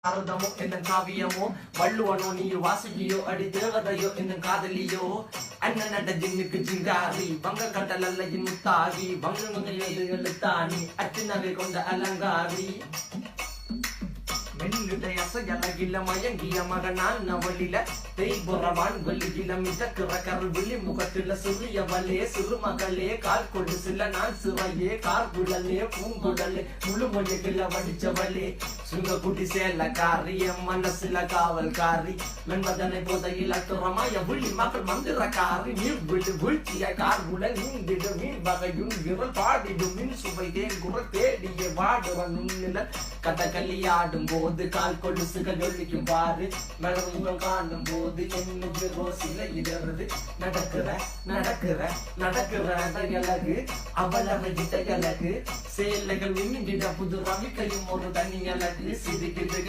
அர்த்தமோ என்ன காவியமோ வள்ளுவனோ நீ வாசிக்கியோ அடி தேவதையோ என்ன காதலியோ அண்ணன் நட ஜின்னுக்கு ஜிங்காரி வங்க கடல் அல்ல முத்தாகி வங்க எழுத்தாணி அச்சினவை கொண்ட அலங்காரி மெல்லுடைய அசையலகில மயங்கிய மகனான் நவலில தேய்புறவான் வெளியில மிதக்கிற கருவிழி முகத்தில சிறியவளே சிறுமகளே கால் கொண்டு சில நான் சிறையே கார்குழலே பூங்குழலே முழுமொழிகள வடிச்சவளே சுங்க குடி சேலக்காரி என் மனசுல காவல்காரி மென்பதனை போதையில் அத்துறமாய விழி மக்கள் மந்திரக்காரி நீர் விழு வீழ்ச்சிய கார்குழ நீந்திடு மீன் வகையும் விரல் பாடிடும் மின் சுவை தேங்குற தேடிய வாடுவன் நுண்ணில கதகளியாடும் போது கால் கொலுசுகள் ஒழிக்கும் பாரு மலர்முகம் காணும் போது என்னுக்கு ரோசில இடறது நடக்கிற அழகு அவளவை அழகு சேலைகள் மின்னிட புது ரவிக்கையும் ஒரு தனி அழகு சிரிக்குது